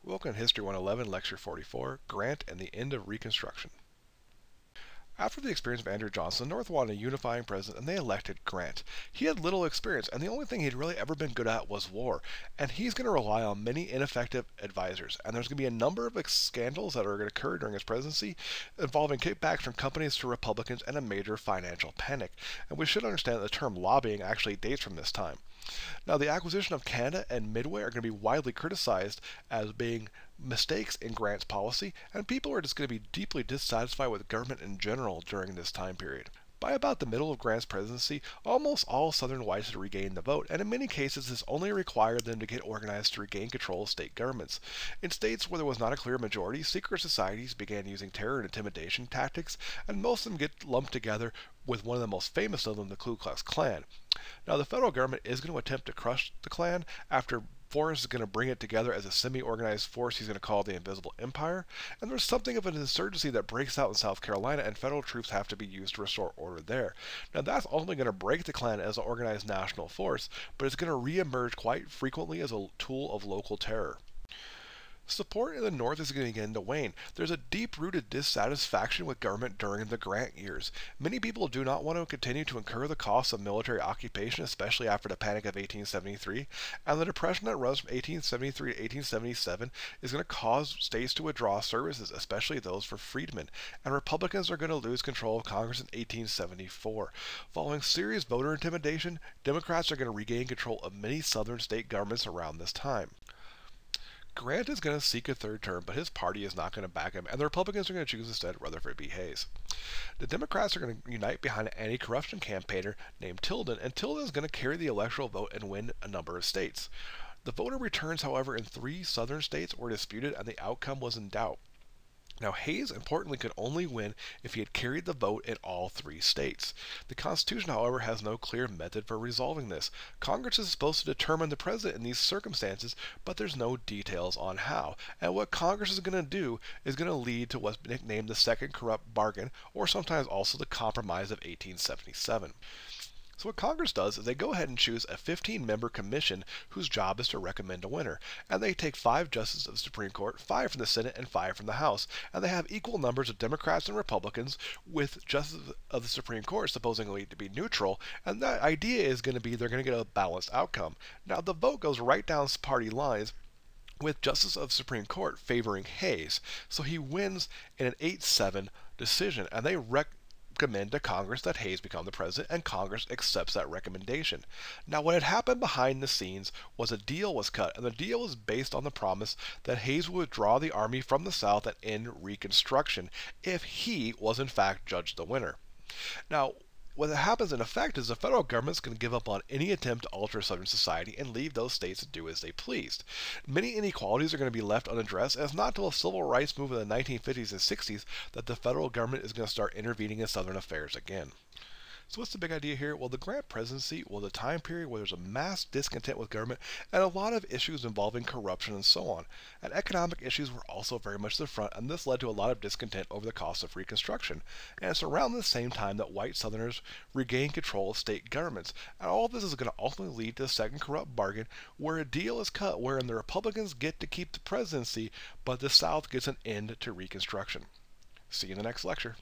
Welcome to History 111, Lecture 44, Grant and the End of Reconstruction. After the experience of Andrew Johnson, the North wanted a unifying president, and they elected Grant. He had little experience, and the only thing he'd really ever been good at was war, and he's going to rely on many ineffective advisors. And there's going to be a number of scandals that are going to occur during his presidency, involving kickbacks from companies to Republicans and a major financial panic. And we should understand that the term lobbying actually dates from this time. Now, the acquisition of Canada and Midway are going to be widely criticized as being mistakes in Grant's policy, and people are just going to be deeply dissatisfied with government in general during this time period. By about the middle of Grant's presidency, almost all Southern whites had regained the vote, and in many cases this only required them to get organized to regain control of state governments. In states where there was not a clear majority, secret societies began using terror and intimidation tactics, and most of them get lumped together with one of the most famous of them, the Ku Klux Klan. Now, the federal government is going to attempt to crush the Klan after Forrest is going to bring it together as a semi-organized force he's going to call the Invisible Empire, and there's something of an insurgency that breaks out in South Carolina, and federal troops have to be used to restore order there. Now, that's only going to break the Klan as an organized national force, but it's going to re-emerge quite frequently as a tool of local terror. Support in the North is going to begin to wane. There's a deep-rooted dissatisfaction with government during the Grant years. Many people do not want to continue to incur the costs of military occupation, especially after the Panic of 1873, and the Depression that runs from 1873 to 1877 is going to cause states to withdraw services, especially those for freedmen, and Republicans are going to lose control of Congress in 1874. Following serious voter intimidation, Democrats are going to regain control of many southern state governments around this time. Grant is going to seek a third term, but his party is not going to back him, and the Republicans are going to choose instead Rutherford B. Hayes. The Democrats are going to unite behind an anti-corruption campaigner named Tilden, and Tilden is going to carry the electoral vote and win a number of states. The voter returns, however, in 3 southern states were disputed, and the outcome was in doubt. Now, Hayes, importantly, could only win if he had carried the vote in all 3 states. The Constitution, however, has no clear method for resolving this. Congress is supposed to determine the president in these circumstances, but there's no details on how. And what Congress is going to do is going to lead to what's nicknamed the Second Corrupt Bargain, or sometimes also the Compromise of 1877. So what Congress does is they go ahead and choose a 15-member commission whose job is to recommend a winner. And they take 5 justices of the Supreme Court, 5 from the Senate, and 5 from the House. And they have equal numbers of Democrats and Republicans, with justices of the Supreme Court supposedly to be neutral. And the idea is going to be they're going to get a balanced outcome. Now, the vote goes right down party lines, with Justice of the Supreme Court favoring Hayes. So he wins in an 8-7 decision, and they recommend to Congress that Hayes become the president, and Congress accepts that recommendation. Now, what had happened behind the scenes was a deal was cut, and the deal was based on the promise that Hayes would withdraw the army from the South and end Reconstruction if he was in fact judged the winner. Now, what happens in effect is the federal government's going to give up on any attempt to alter Southern society and leave those states to do as they pleased. Many inequalities are going to be left unaddressed, as not until the civil rights movement in the 1950s and 60s that the federal government is going to start intervening in Southern affairs again. So what's the big idea here? Well, the Grant presidency was a time period where there's a mass discontent with government and a lot of issues involving corruption and so on. And economic issues were also very much the front, and this led to a lot of discontent over the cost of Reconstruction. And it's around the same time that white Southerners regained control of state governments. And all this is going to ultimately lead to the Second Corrupt Bargain, where a deal is cut wherein the Republicans get to keep the presidency, but the South gets an end to Reconstruction. See you in the next lecture.